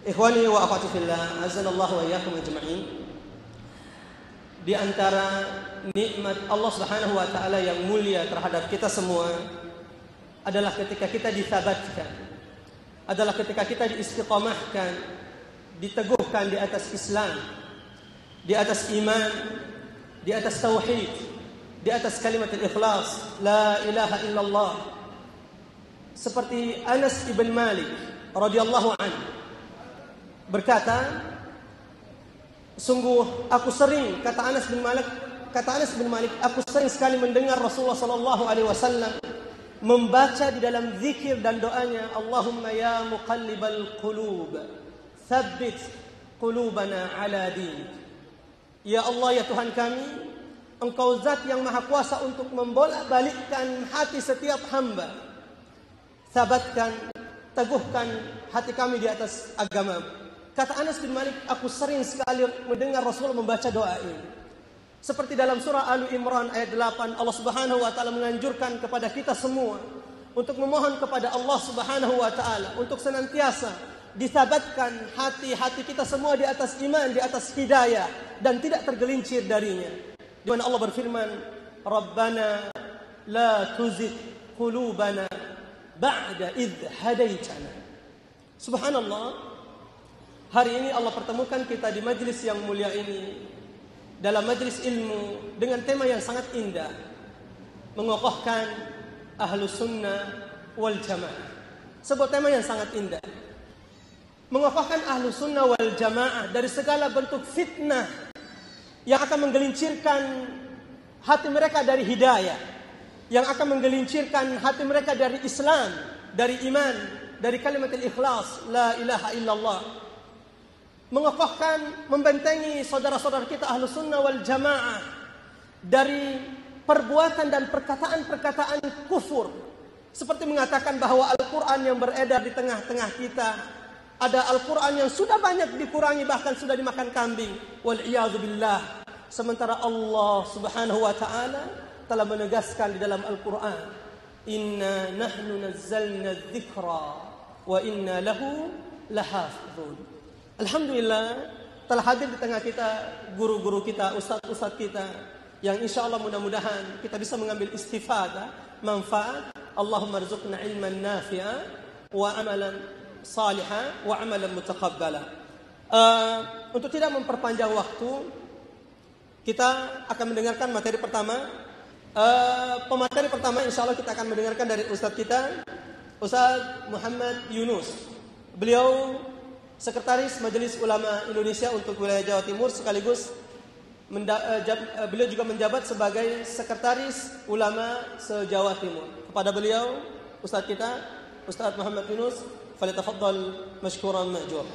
Ikhwani wa akhwati fillah, azanallahu wa iyyakum ajma'in. Di antara nikmat Allah Subhanahu wa taala yang mulia terhadap kita semua adalah ketika kita ditsabatkan, adalah ketika kita diistiqamahkan, diteguhkan di atas Islam, di atas iman, di atas tauhid, di atas kalimat ikhlas, la ilaha illallah. Seperti Anas ibn Malik radhiyallahu anhu berkata, sungguh aku sering, kata Anas bin Malik, aku sering sekali mendengar Rasulullah sallallahu alaihi wasallam membaca di dalam zikir dan doanya, Allahumma ya muqallibal qulub, tsabbit qulubana ala dinik. Ya Allah, ya Tuhan kami, Engkau zat yang maha kuasa untuk membolak-balikkan hati setiap hamba. Sabatkan, teguhkan hati kami di atas agama. Kata Anas bin Malik, aku sering sekali mendengar Rasul membaca doa ini. Seperti dalam surah Ali Imran ayat 8, Allah Subhanahu wa taala menganjurkan kepada kita semua untuk memohon kepada Allah Subhanahu wa taala untuk senantiasa disabatkan hati-hati kita semua di atas iman, di atas hidayah, dan tidak tergelincir darinya. Di mana Allah berfirman, Rabbana la tuzigh qulubana ba'da idh hadaitana. Subhanallah, hari ini Allah pertemukan kita di majlis yang mulia ini, dalam majlis ilmu dengan tema yang sangat indah, mengokohkan Ahlus Sunnah wal Jamaah. Sebuah tema yang sangat indah, mengokohkan Ahlus Sunnah wal Jamaah dari segala bentuk fitnah yang akan menggelincirkan hati mereka dari hidayah, yang akan menggelincirkan hati mereka dari Islam, dari iman, dari kalimat ikhlas, la ilaha illallah. Mengokohkan, membentengi saudara-saudara kita Ahlus Sunnah wal Jamaah dari perbuatan dan perkataan-perkataan kufur, seperti mengatakan bahwa Al-Quran yang beredar di tengah-tengah kita ada Al-Quran yang sudah banyak dikurangi, bahkan sudah dimakan kambing, wal-iyadzu billah. Sementara Allah Subhanahu wa ta'ala telah menegaskan di dalam Al-Quran, inna nahnu nazzalna dzikra wa inna lahu lahafizun. Alhamdulillah, telah hadir di tengah kita guru-guru kita, ustaz-ustaz kita, yang insya Allah mudah-mudahan kita bisa mengambil istifadah, manfaat. Allahumma rzuqna ilman nafi'a wa amalan salihah wa amalan mutaqabbala. Untuk tidak memperpanjang waktu, kita akan mendengarkan materi pertama. Pemateri pertama insya Allah kita akan mendengarkan dari ustaz kita, Ustaz Muhammad Yunus. Beliau Sekretaris Majelis Ulama Indonesia untuk wilayah Jawa Timur, sekaligus beliau juga menjabat sebagai Sekretaris Ulama se-Jawa Timur. Kepada beliau, Ustaz kita, Ustaz Muhammad Yunus, falyatafaddal mashkuran ma'jur.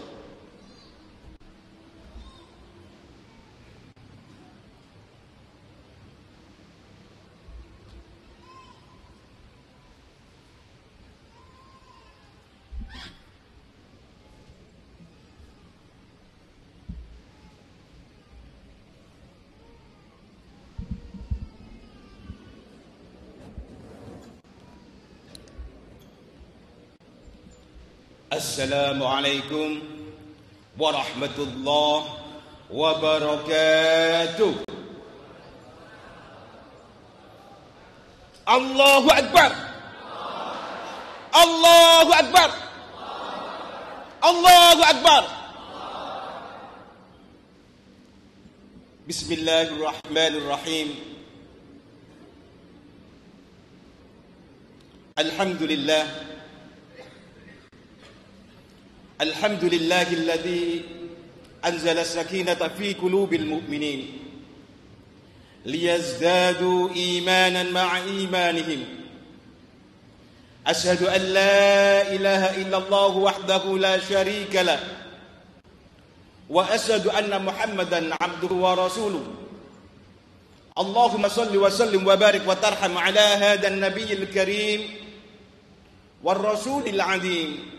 Assalamualaikum warahmatullahi wabarakatuh. Allahu Akbar. Allahu Akbar. Allahu Akbar. Bismillahirrahmanirrahim. Alhamdulillah. الحمد لله الذي أنزل السكينة في قلوب المؤمنين ليزدادوا إيمانا مع إيمانهم. أشهد أن لا إله إلا الله وحده لا شريك له وأشهد أن محمدا عبده ورسوله. اللهم صل وسلم وبارك وترحم على هذا النبي الكريم والرسول العظيم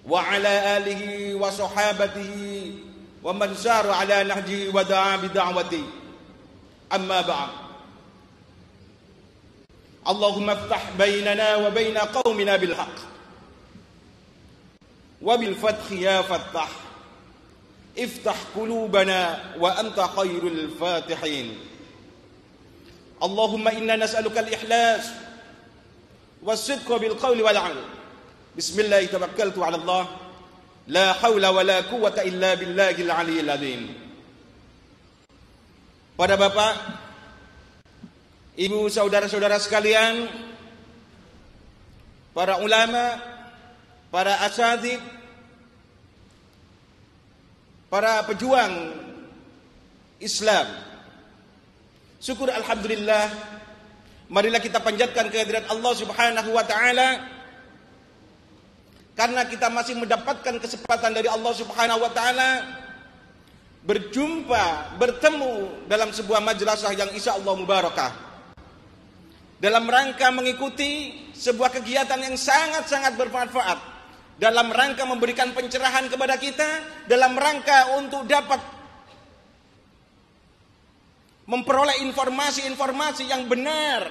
وعلى آله وصحابته ومن سار على نهجه ودعا بدعوته. أما بعد، اللهم افتح بيننا وبين قومنا بالحق Wabil fathi ya fattah, iftah qulubana wa anta khairul fatihin. Allahumma inna nas'aluka al-ikhlas was-sidqa bil qawli wal 'amal. Bismillah tawakkaltu 'ala Allah. La haula wa la quwwata illa billahil 'aliyyil 'azim. Para bapak, ibu, saudara-saudara sekalian, para ulama, para asatidz, para pejuang Islam, syukur alhamdulillah, marilah kita panjatkan kehadirat Allah Subhanahu wa taala karena kita masih mendapatkan kesempatan dari Allah Subhanahu wa taala berjumpa, bertemu dalam sebuah madrasah yang insyaallah mubarakah, dalam rangka mengikuti sebuah kegiatan yang sangat-sangat bermanfaat, dalam rangka memberikan pencerahan kepada kita, dalam rangka untuk dapat memperoleh informasi-informasi yang benar,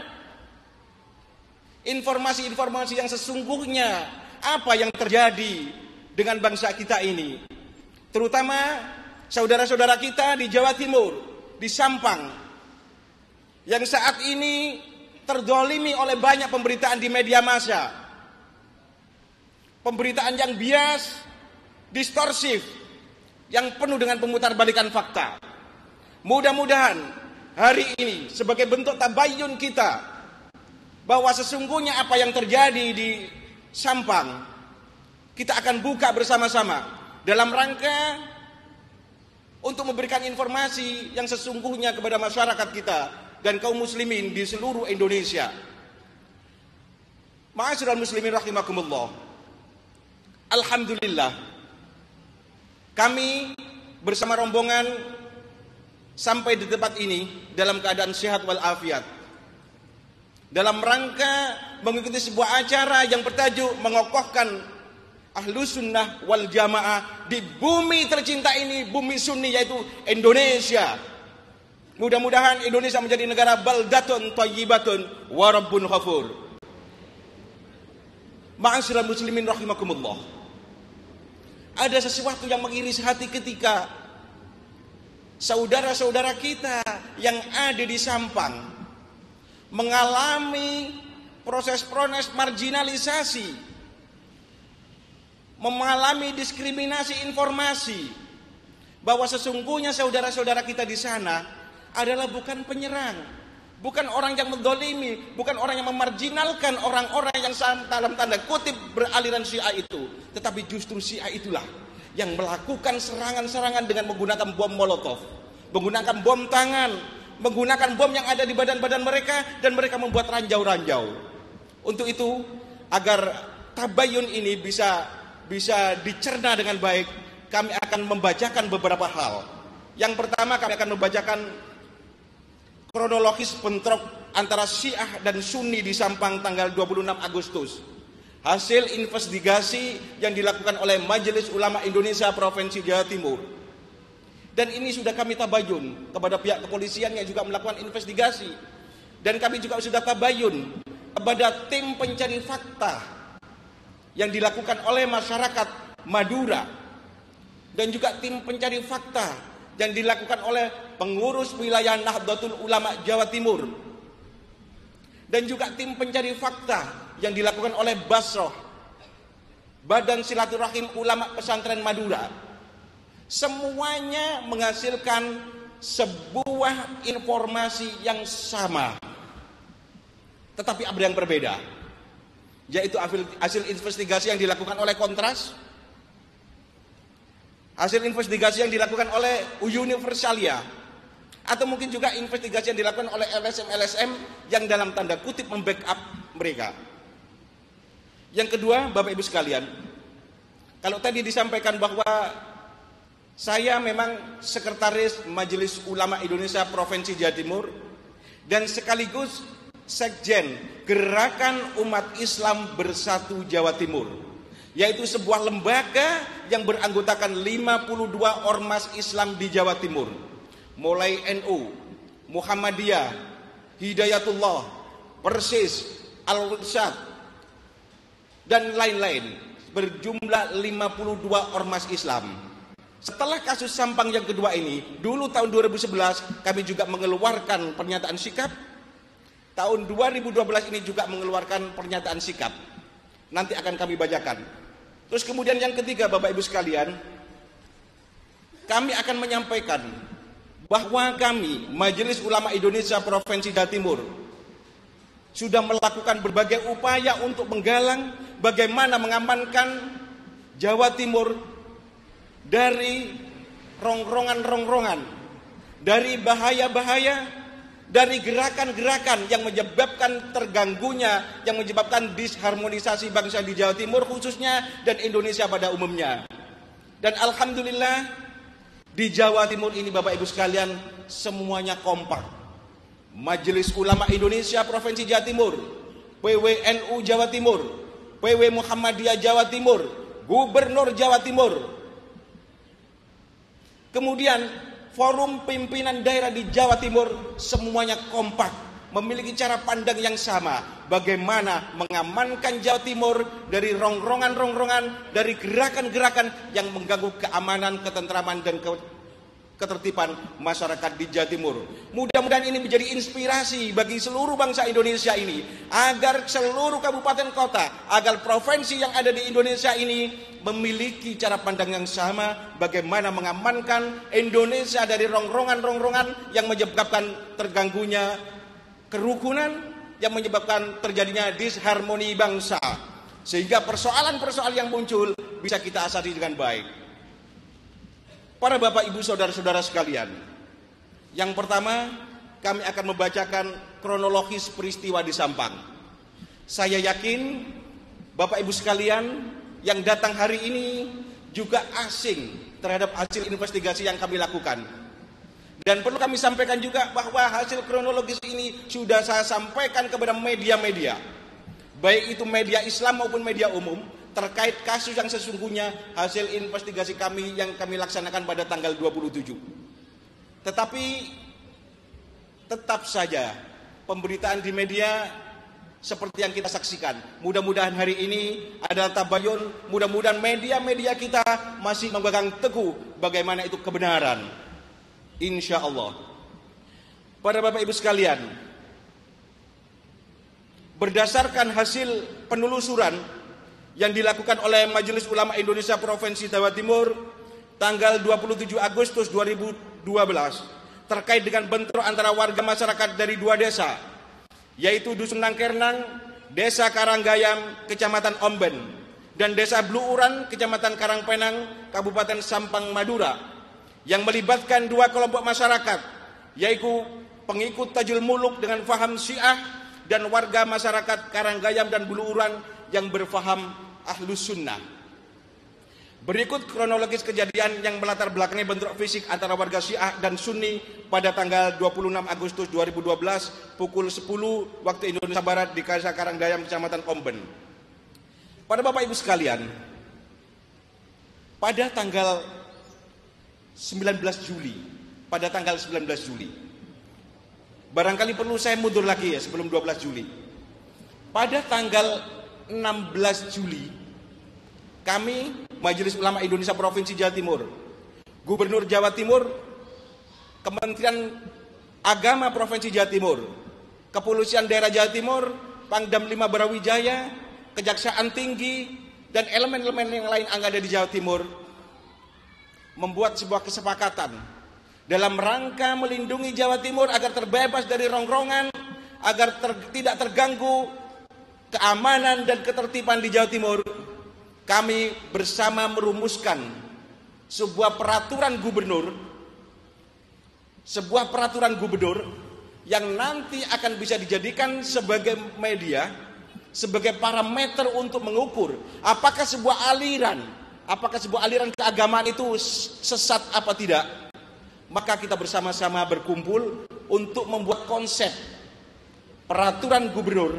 informasi-informasi yang sesungguhnya apa yang terjadi dengan bangsa kita ini, terutama saudara-saudara kita di Jawa Timur, di Sampang, yang saat ini terdolimi oleh banyak pemberitaan di media massa, pemberitaan yang bias, distorsif, yang penuh dengan pemutarbalikan fakta. Mudah-mudahan hari ini sebagai bentuk tabayyun kita bahwa sesungguhnya apa yang terjadi di Sampang kita akan buka bersama-sama dalam rangka untuk memberikan informasi yang sesungguhnya kepada masyarakat kita dan kaum muslimin di seluruh Indonesia. Ma'asyiral muslimin rahimakumullah. Alhamdulillah, kami bersama rombongan sampai di tempat ini dalam keadaan sehat walafiat, dalam rangka mengikuti sebuah acara yang bertajuk mengokohkan Ahlus Sunnah wal Jamaah di bumi tercinta ini, bumi sunni yaitu Indonesia. Mudah-mudahan Indonesia menjadi negara baldatun thayyibatun wa rabbun ghafur. Ma'asyiral muslimin rahimakumullah. Ada sesuatu yang mengiris hati ketika saudara-saudara kita yang ada di Sampang mengalami proses-proses marginalisasi, mengalami diskriminasi informasi, bahwa sesungguhnya saudara-saudara kita di sana adalah bukan penyerang, bukan orang yang mendolimi, bukan orang yang memarginalkan orang-orang yang dalam tanda kutip beraliran Syiah itu, tetapi justru Syiah itulah yang melakukan serangan-serangan dengan menggunakan bom molotov, menggunakan bom tangan, menggunakan bom yang ada di badan-badan mereka, dan mereka membuat ranjau-ranjau. Untuk itu, agar tabayun ini bisa dicerna dengan baik, kami akan membacakan beberapa hal. Yang pertama, kami akan membacakan kronologis bentrok antara Syiah dan Sunni di Sampang tanggal 26 Agustus. Hasil investigasi yang dilakukan oleh Majelis Ulama Indonesia Provinsi Jawa Timur. Dan ini sudah kami tabayun kepada pihak kepolisian yang juga melakukan investigasi. Dan kami juga sudah tabayun kepada tim pencari fakta yang dilakukan oleh masyarakat Madura. Dan juga tim pencari fakta yang dilakukan oleh pengurus wilayah Nahdlatul Ulama Jawa Timur. Dan juga tim pencari fakta yang dilakukan oleh Basroh, Badan Silaturahim Ulama Pesantren Madura. Semuanya menghasilkan sebuah informasi yang sama, tetapi ada yang berbeda, yaitu hasil investigasi yang dilakukan oleh Kontras, hasil investigasi yang dilakukan oleh Universalia, atau mungkin juga investigasi yang dilakukan oleh LSM-LSM yang dalam tanda kutip membackup mereka. Yang kedua, Bapak Ibu sekalian, kalau tadi disampaikan bahwa saya memang sekretaris Majelis Ulama Indonesia Provinsi Jawa Timur dan sekaligus sekjen Gerakan Umat Islam Bersatu Jawa Timur, yaitu sebuah lembaga yang beranggotakan 52 ormas Islam di Jawa Timur, mulai NU, Muhammadiyah, Hidayatullah, Persis, Al-Irsyad, dan lain-lain. berjumlah 52 ormas Islam. Setelah kasus Sampang yang kedua ini, dulu tahun 2011 kami juga mengeluarkan pernyataan sikap. Tahun 2012 ini juga mengeluarkan pernyataan sikap. Nanti akan kami bacakan. Terus kemudian yang ketiga, Bapak Ibu sekalian, kami akan menyampaikan bahwa kami, Majelis Ulama Indonesia Provinsi Jawa Timur, sudah melakukan berbagai upaya untuk menggalang bagaimana mengamankan Jawa Timur dari rongrongan-rongrongan, dari bahaya-bahaya, dari gerakan-gerakan yang menyebabkan terganggunya, yang menyebabkan disharmonisasi bangsa di Jawa Timur khususnya dan Indonesia pada umumnya. Dan alhamdulillah di Jawa Timur ini Bapak Ibu sekalian semuanya kompak. Majelis Ulama Indonesia Provinsi Jawa Timur, PWNU Jawa Timur, PW Muhammadiyah Jawa Timur, Gubernur Jawa Timur. Kemudian forum pimpinan daerah di Jawa Timur semuanya kompak, memiliki cara pandang yang sama bagaimana mengamankan Jawa Timur dari rongrongan-rongrongan, dari gerakan-gerakan yang mengganggu keamanan, ketentraman dan ketertiban masyarakat di Jawa Timur. Mudah-mudahan ini menjadi inspirasi bagi seluruh bangsa Indonesia ini, agar seluruh kabupaten kota, agar provinsi yang ada di Indonesia ini memiliki cara pandang yang sama bagaimana mengamankan Indonesia dari rongrongan-rongrongan yang menyebabkan terganggunya kerukunan, yang menyebabkan terjadinya disharmoni bangsa, sehingga persoalan-persoalan yang muncul bisa kita atasi dengan baik. Para Bapak Ibu Saudara-saudara sekalian, yang pertama kami akan membacakan kronologis peristiwa di Sampang. Saya yakin Bapak Ibu sekalian yang datang hari ini juga asing terhadap hasil investigasi yang kami lakukan. Dan perlu kami sampaikan juga bahwa hasil kronologis ini sudah saya sampaikan kepada media-media, baik itu media Islam maupun media umum, terkait kasus yang sesungguhnya hasil investigasi kami yang kami laksanakan pada tanggal 27. Tetapi tetap saja pemberitaan di media seperti yang kita saksikan. Mudah-mudahan hari ini ada tabayun, mudah-mudahan media-media kita masih memegang teguh bagaimana itu kebenaran. Insya Allah. Para Bapak Ibu sekalian, berdasarkan hasil penelusuran yang dilakukan oleh Majelis Ulama Indonesia Provinsi Jawa Timur tanggal 27 Agustus 2012 terkait dengan bentrok antara warga masyarakat dari dua desa, yaitu Dusun Nangkernang, Desa Karanggayam, Kecamatan Omben, dan Desa Bluuran, Kecamatan Karangpenang, Kabupaten Sampang, Madura, yang melibatkan dua kelompok masyarakat, yaitu pengikut Tajul Muluk dengan faham Syiah dan warga masyarakat Karanggayam dan Bluuran yang berfaham Ahlus Sunnah. Berikut kronologis kejadian yang melatar belakangi bentrok fisik antara warga Syiah dan Sunni pada tanggal 26 Agustus 2012 pukul 10 waktu Indonesia Barat di Desa Karanggayam, Kecamatan Omben. Pada Bapak Ibu sekalian, pada tanggal 19 Juli, barangkali perlu saya mundur lagi ya sebelum 12 Juli. Pada tanggal 16 Juli, kami Majelis Ulama Indonesia Provinsi Jawa Timur, Gubernur Jawa Timur, Kementerian Agama Provinsi Jawa Timur, Kepolisian Daerah Jawa Timur, Pangdam 5 Brawijaya, Kejaksaan Tinggi, dan elemen-elemen yang lain yang ada di Jawa Timur membuat sebuah kesepakatan dalam rangka melindungi Jawa Timur agar terbebas dari rongrongan, agar tidak terganggu keamanan dan ketertiban di Jawa Timur. Kami bersama merumuskan sebuah peraturan gubernur yang nanti akan bisa dijadikan sebagai media, sebagai parameter untuk mengukur apakah sebuah aliran keagamaan itu sesat apa tidak. Maka kita bersama-sama berkumpul untuk membuat konsep peraturan gubernur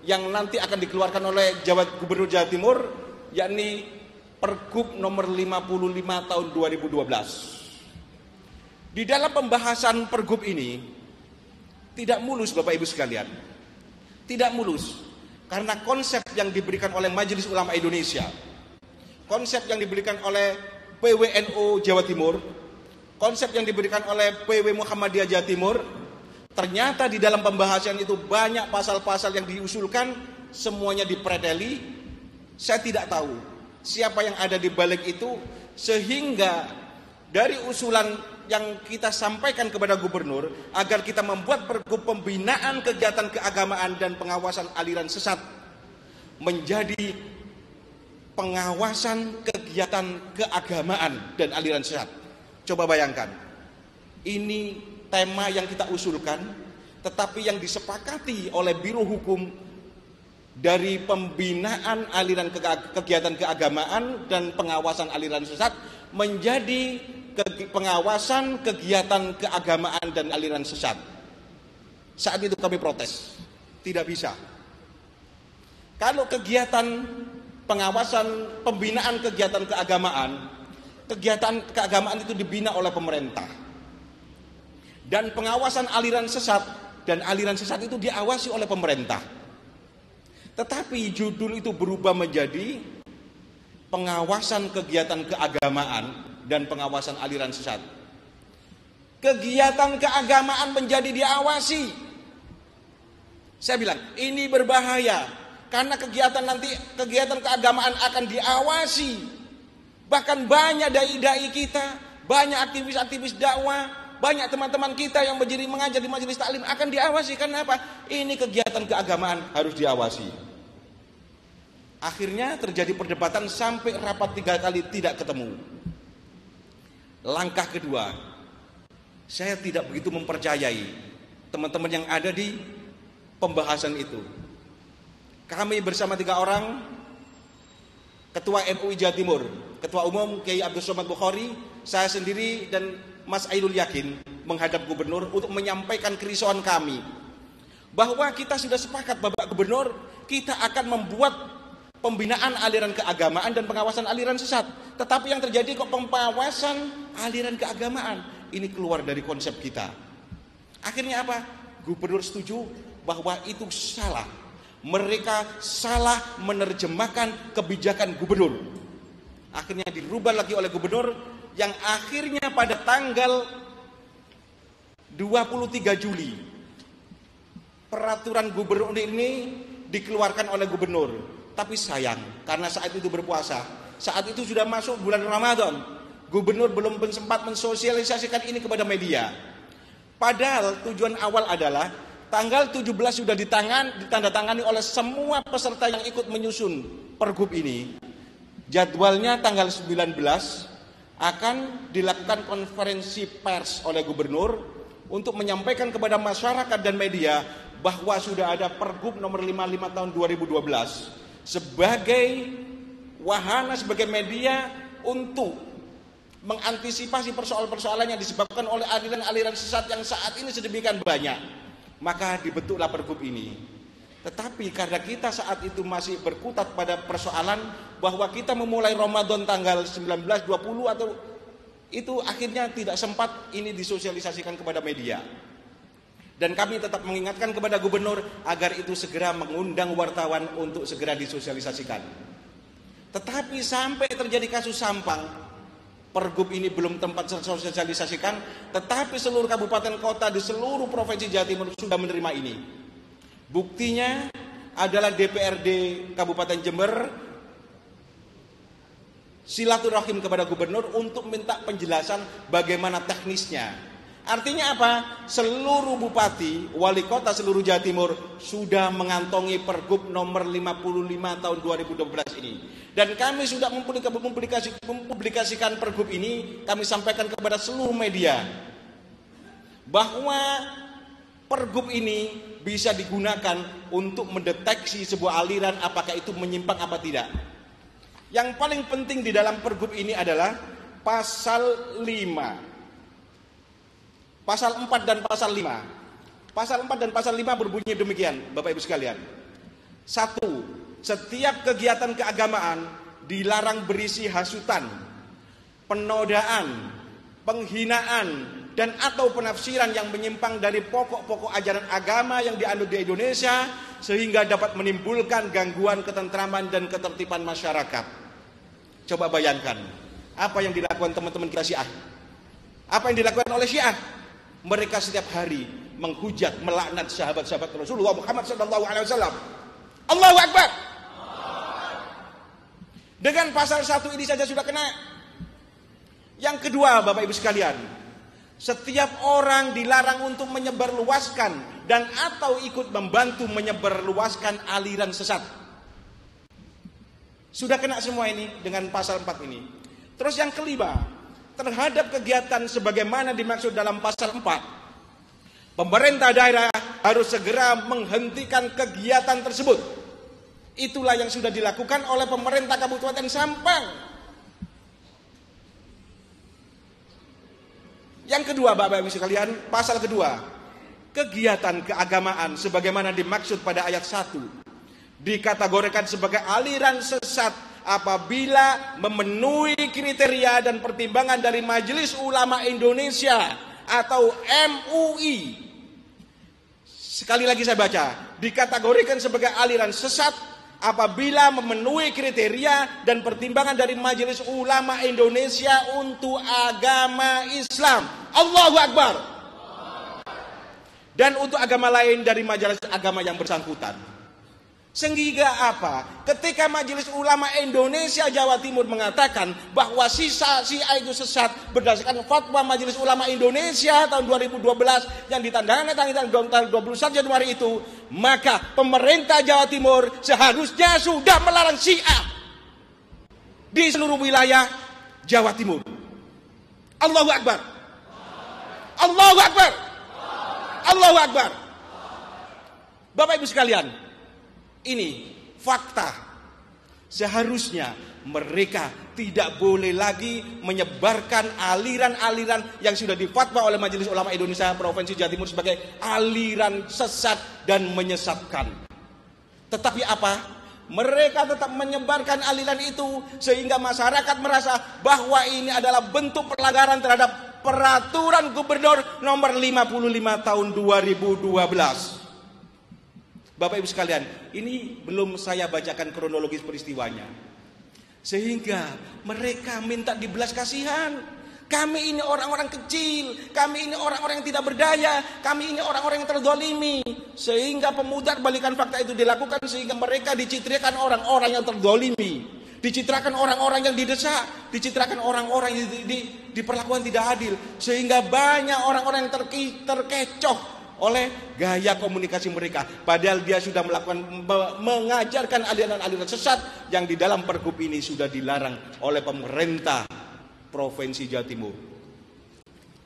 yang nanti akan dikeluarkan oleh Gubernur Jawa Timur, yakni Pergub nomor 55 tahun 2012. Di dalam pembahasan Pergub ini tidak mulus Bapak Ibu sekalian. Tidak mulus karena konsep yang diberikan oleh Majelis Ulama Indonesia konsep yang diberikan oleh PWNU Jawa Timur, konsep yang diberikan oleh PW Muhammadiyah Jawa Timur, ternyata di dalam pembahasan itu banyak pasal-pasal yang diusulkan, semuanya dipreteli. Saya tidak tahu siapa yang ada di balik itu, sehingga dari usulan yang kita sampaikan kepada gubernur agar kita membuat pergub pembinaan kegiatan keagamaan dan pengawasan aliran sesat menjadi pengawasan kegiatan keagamaan dan aliran sesat. Coba bayangkan, ini tema yang kita usulkan, tetapi yang disepakati oleh Biro Hukum dari pembinaan aliran kegiatan keagamaan dan pengawasan aliran sesat menjadi pengawasan kegiatan keagamaan dan aliran sesat. Saat itu kami protes, tidak bisa. Kalau kegiatan pengawasan pembinaan kegiatan keagamaan itu dibina oleh pemerintah, dan pengawasan aliran sesat itu diawasi oleh pemerintah. Tetapi judul itu berubah menjadi pengawasan kegiatan keagamaan dan pengawasan aliran sesat. Kegiatan keagamaan menjadi diawasi. Saya bilang ini berbahaya, karena kegiatan keagamaan akan diawasi. Bahkan banyak dai-dai kita, banyak aktivis-aktivis dakwah, banyak teman-teman kita yang berdiri mengajar di majelis taklim akan diawasi. Karena apa? Ini kegiatan keagamaan harus diawasi. Akhirnya terjadi perdebatan sampai rapat 3 kali tidak ketemu. Langkah kedua, saya tidak begitu mempercayai teman-teman yang ada di pembahasan itu. Kami bersama 3 orang, Ketua MUI Jawa Timur, Ketua Umum Kiai Abdul Somad Bukhari, saya sendiri dan Mas Ainul Yakin menghadap gubernur untuk menyampaikan kerisauan kami bahwa kita sudah sepakat Bapak Gubernur, kita akan membuat pembinaan aliran keagamaan dan pengawasan aliran sesat. Tetapi yang terjadi kok pengawasan aliran keagamaan ini keluar dari konsep kita. Akhirnya apa? Gubernur setuju bahwa itu salah. Mereka salah menerjemahkan kebijakan gubernur. Akhirnya dirubah lagi oleh gubernur, yang akhirnya pada tanggal 23 Juli peraturan gubernur ini dikeluarkan oleh gubernur. Tapi sayang, karena saat itu berpuasa, saat itu sudah masuk bulan Ramadan, gubernur belum sempat mensosialisasikan ini kepada media. Padahal tujuan awal adalah tanggal 17 sudah ditandatangani oleh semua peserta yang ikut menyusun pergub ini. Jadwalnya tanggal 19 akan dilakukan konferensi pers oleh gubernur untuk menyampaikan kepada masyarakat dan media bahwa sudah ada pergub nomor 55 tahun 2012 sebagai wahana, sebagai media untuk mengantisipasi persoalan-persoalan yang disebabkan oleh aliran-aliran sesat yang saat ini sedemikian banyak. Maka dibentuklah pergub ini. Tetapi karena kita saat itu masih berkutat pada persoalan bahwa kita memulai Ramadan tanggal 19, 20 atau itu, akhirnya tidak sempat ini disosialisasikan kepada media. Dan kami tetap mengingatkan kepada gubernur agar itu segera mengundang wartawan untuk segera disosialisasikan. Tetapi sampai terjadi kasus Sampang, pergub ini belum tempat tersosialisasikan, tetapi seluruh kabupaten kota di seluruh provinsi Jawa Timur sudah menerima ini. Buktinya adalah DPRD Kabupaten Jember silaturahim kepada gubernur untuk minta penjelasan bagaimana teknisnya. Artinya apa? Seluruh bupati, wali kota seluruh Jawa Timur sudah mengantongi pergub nomor 55 tahun 2012 ini. Dan kami sudah mempublikasikan pergub ini, kami sampaikan kepada seluruh media bahwa pergub ini bisa digunakan untuk mendeteksi sebuah aliran apakah itu menyimpang apa tidak. Yang paling penting di dalam pergub ini adalah pasal 5. Pasal 4 dan pasal 5. Pasal 4 dan pasal 5 berbunyi demikian, Bapak Ibu sekalian. 1. Setiap kegiatan keagamaan dilarang berisi hasutan, penodaan, penghinaan, dan atau penafsiran yang menyimpang dari pokok-pokok ajaran agama yang dianut di Indonesia sehingga dapat menimbulkan gangguan ketentraman dan ketertiban masyarakat. Coba bayangkan apa yang dilakukan teman-teman kita Syiah. Apa yang dilakukan oleh Syiah? Mereka setiap hari menghujat, melaknat sahabat-sahabat Rasulullah Muhammad SAW. Allahu Akbar. Dengan pasal 1 ini saja sudah kena. Yang kedua, Bapak Ibu sekalian, setiap orang dilarang untuk menyebarluaskan dan atau ikut membantu menyebarluaskan aliran sesat. Sudah kena semua ini dengan pasal 4 ini. Terus yang kelima, terhadap kegiatan sebagaimana dimaksud dalam pasal 4, pemerintah daerah harus segera menghentikan kegiatan tersebut. Itulah yang sudah dilakukan oleh pemerintah Kabupaten Sampang. Yang kedua, Bapak Ibu sekalian, pasal kedua, kegiatan keagamaan sebagaimana dimaksud pada ayat 1 dikategorikan sebagai aliran sesat apabila memenuhi kriteria dan pertimbangan dari Majelis Ulama Indonesia atau MUI. Sekali lagi saya baca, dikategorikan sebagai aliran sesat apabila memenuhi kriteria dan pertimbangan dari Majelis Ulama Indonesia untuk agama Islam. Allahu Akbar. Dan untuk agama lain dari majelis agama yang bersangkutan. Sehingga apa? Ketika Majelis Ulama Indonesia Jawa Timur mengatakan bahwa Syiah itu sesat berdasarkan fatwa Majelis Ulama Indonesia tahun 2012 yang ditandatangani tanggal 21 Januari itu, maka pemerintah Jawa Timur seharusnya sudah melarang Syiah di seluruh wilayah Jawa Timur. Allahu Akbar. Allahu Akbar. Allahu Akbar. Bapak Ibu sekalian, ini fakta. Seharusnya mereka tidak boleh lagi menyebarkan aliran-aliran yang sudah difatwa oleh Majelis Ulama Indonesia Provinsi Jawa Timur sebagai aliran sesat dan menyesatkan. Tetapi apa? Mereka tetap menyebarkan aliran itu sehingga masyarakat merasa bahwa ini adalah bentuk pelanggaran terhadap Peraturan Gubernur nomor 55 tahun 2012. Bapak Ibu sekalian, ini belum saya bacakan kronologis peristiwanya. Sehingga mereka minta dibelas kasihan. Kami ini orang-orang kecil, kami ini orang-orang yang tidak berdaya, kami ini orang-orang yang terdolimi. Sehingga pemutarbalikan fakta itu dilakukan sehingga mereka dicitrakan orang-orang yang terdolimi. Dicitrakan orang-orang yang didesak, dicitrakan orang-orang yang diperlakukan tidak adil. Sehingga banyak orang-orang yang terkecoh oleh gaya komunikasi mereka. Padahal dia sudah mengajarkan aliran-aliran sesat yang di dalam pergub ini sudah dilarang oleh pemerintah Provinsi Jawa Timur.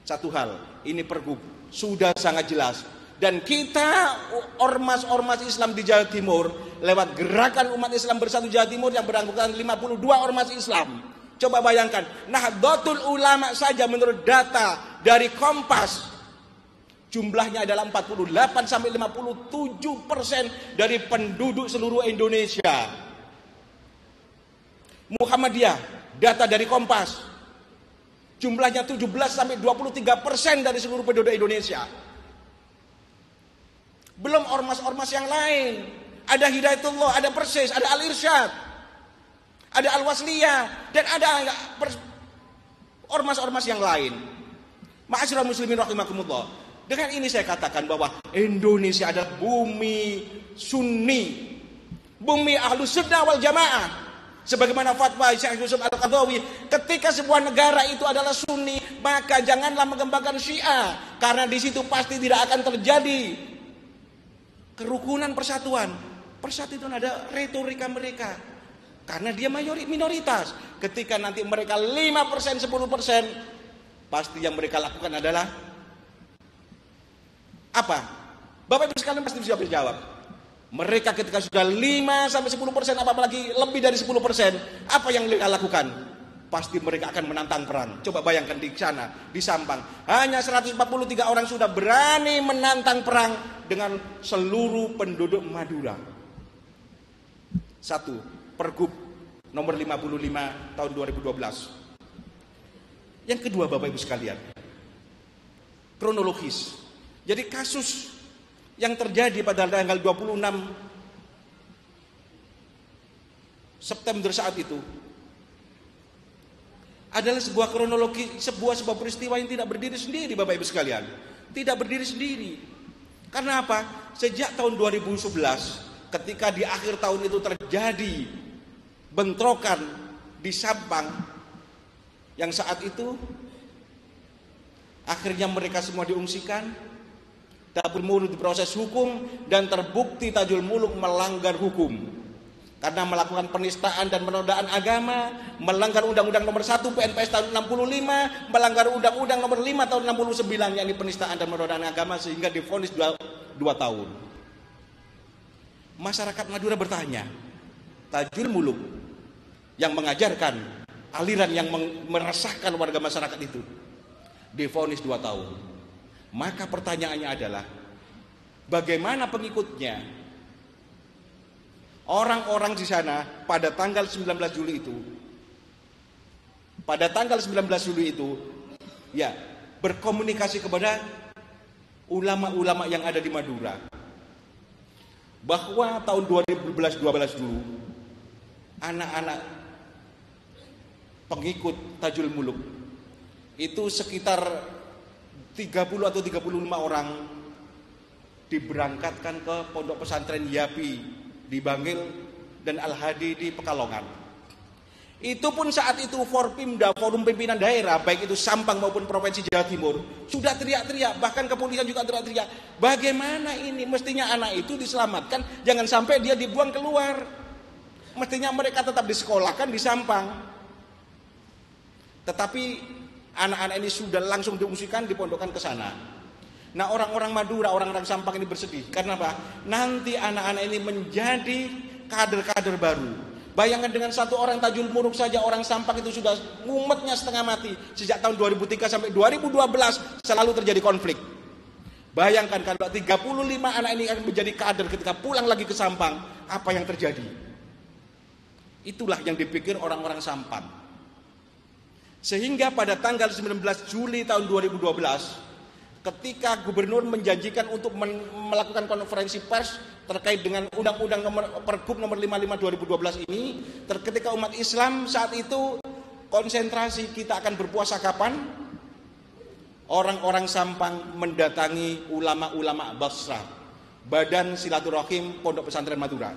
Satu hal, ini pergub sudah sangat jelas. Dan kita ormas-ormas Islam di Jawa Timur lewat gerakan umat Islam bersatu Jawa Timur yang beranggotakan 52 ormas Islam. Coba bayangkan, Nahdlatul Ulama saja menurut data dari Kompas jumlahnya adalah 48-57% dari penduduk seluruh Indonesia. Muhammadiyah, data dari Kompas, jumlahnya 17-23% dari seluruh penduduk Indonesia. Belum ormas-ormas yang lain. Ada Hidayatullah, ada Persis, ada Al-Irsyad, ada Al-Wasliyah, dan ada ormas-ormas yang lain. Ma'asyiral muslimin rahimakumullah. Dengan ini saya katakan bahwa Indonesia adalah bumi Sunni, bumi Ahlus Sunnah wal Jamaah. Sebagaimana fatwa Syekh Yusuf Al-Qadhawi, ketika sebuah negara itu adalah Sunni, maka janganlah mengembangkan Syiah, karena di situ pasti tidak akan terjadi kerukunan persatuan. Persatuan ada retorika mereka, karena dia minoritas. Ketika nanti mereka 5%, 10%, pasti yang mereka lakukan adalah apa? Bapak Ibu sekalian pasti bisa menjawab. Mereka ketika sudah 5-10%, apalagi lebih dari 10%, apa yang mereka lakukan? Pasti mereka akan menantang perang. Coba bayangkan di sana, di Sampang, hanya 143 orang sudah berani menantang perang dengan seluruh penduduk Madura. Satu, Pergub nomor 55 tahun 2012. Yang kedua, Bapak Ibu sekalian, kronologis. Jadi kasus yang terjadi pada tanggal 26 September saat itu, adalah sebuah kronologi, sebuah peristiwa yang tidak berdiri sendiri, Bapak Ibu sekalian. Tidak berdiri sendiri. Karena apa? Sejak tahun 2011, ketika di akhir tahun itu terjadi bentrokan di Sampang, yang saat itu akhirnya mereka semua diungsikan, Tajul Muluk diproses hukum, dan terbukti Tajul Muluk melanggar hukum karena melakukan penistaan dan penodaan agama, melanggar Undang-Undang Nomor 1 PNPS tahun 65, melanggar Undang-Undang Nomor 5 tahun 69, yakni penistaan dan penodaan agama, sehingga divonis 2 tahun. Masyarakat Madura bertanya, Tajul Muluk yang mengajarkan aliran yang meresahkan warga masyarakat itu divonis 2 tahun. Maka pertanyaannya adalah, bagaimana pengikutnya? Orang-orang di sana pada tanggal 19 Juli itu, ya, berkomunikasi kepada ulama-ulama yang ada di Madura, bahwa tahun 2012 dulu anak-anak pengikut Tajul Muluk itu sekitar 30 atau 35 orang diberangkatkan ke pondok pesantren Yapi di Bangil dan Al-Hadi di Pekalongan. Itu pun saat itu Forpimda, Forum Pimpinan Daerah, baik itu Sampang maupun Provinsi Jawa Timur, sudah teriak-teriak, bahkan kepolisian juga teriak-teriak. Bagaimana ini? Mestinya anak itu diselamatkan, jangan sampai dia dibuang keluar. Mestinya mereka tetap disekolahkan di Sampang. Tetapi anak-anak ini sudah langsung diungsikan, dipondokkan ke sana. Nah, orang-orang Madura, orang-orang Sampang ini bersedih. Karena apa? Nanti anak-anak ini menjadi kader-kader baru. Bayangkan dengan satu orang Tajul Muluk saja, orang Sampang itu sudah ngumetnya setengah mati. Sejak tahun 2003 sampai 2012 selalu terjadi konflik. Bayangkan kalau 35 anak ini akan menjadi kader ketika pulang lagi ke Sampang, apa yang terjadi? Itulah yang dipikir orang-orang Sampang. Sehingga pada tanggal 19 Juli tahun 2012, ketika gubernur menjanjikan untuk melakukan konferensi pers terkait dengan undang-undang Pergub nomor 55 2012 ini, ketika umat Islam saat itu konsentrasi kita akan berpuasa kapan? Orang-orang Sampang mendatangi ulama-ulama Basra, Badan Silaturahim Pondok Pesantren Madura.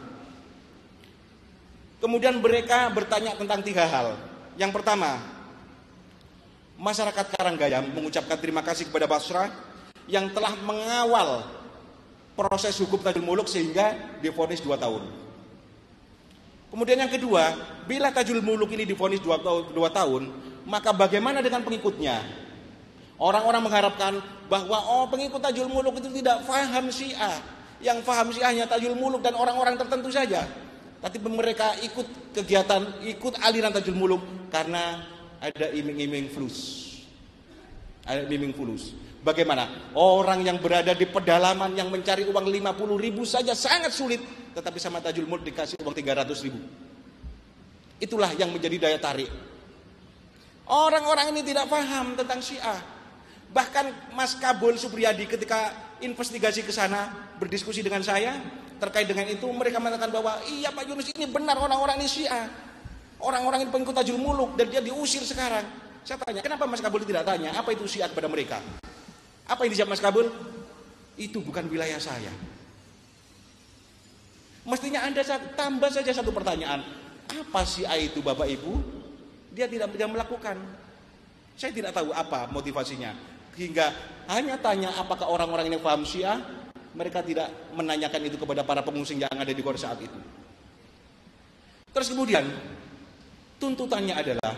Kemudian mereka bertanya tentang 3 hal. Yang pertama, masyarakat Karanggayam mengucapkan terima kasih kepada Basra yang telah mengawal proses hukum Tajul Muluk sehingga divonis 2 tahun. Kemudian yang kedua, bila Tajul Muluk ini divonis 2 tahun, maka bagaimana dengan pengikutnya? Orang-orang mengharapkan bahwa pengikut Tajul Muluk itu tidak faham Syiah. Yang faham Syiah hanya Tajul Muluk dan orang-orang tertentu saja. Tapi mereka ikut kegiatan, ikut aliran Tajul Muluk karena ada iming-iming fulus. Ada iming fulus. Bagaimana? Orang yang berada di pedalaman yang mencari uang 50.000 saja sangat sulit, tetapi sama Tajul Muluk dikasih uang 300.000. Itulah yang menjadi daya tarik. Orang-orang ini tidak paham tentang Syiah. Bahkan Mas Kabul Supriyadi ketika investigasi ke sana berdiskusi dengan saya terkait dengan itu, mereka mengatakan bahwa iya Pak Yunus, ini benar orang-orang ini Syiah. Orang-orang ini pengikut Tajul Muluk dan dia diusir sekarang. Saya tanya, kenapa Mas Kabul tidak tanya apa itu Syiah kepada mereka? Apa yang dijawab Mas Kabul? Itu bukan wilayah saya. Mestinya Anda tambah saja satu pertanyaan. Apa Syiah itu Bapak Ibu? Dia tidak melakukan. Saya tidak tahu apa motivasinya. Hingga hanya tanya apakah orang-orang ini paham Syiah. Mereka tidak menanyakan itu kepada para pengungsi yang ada di Gor saat itu. Terus kemudian tuntutannya adalah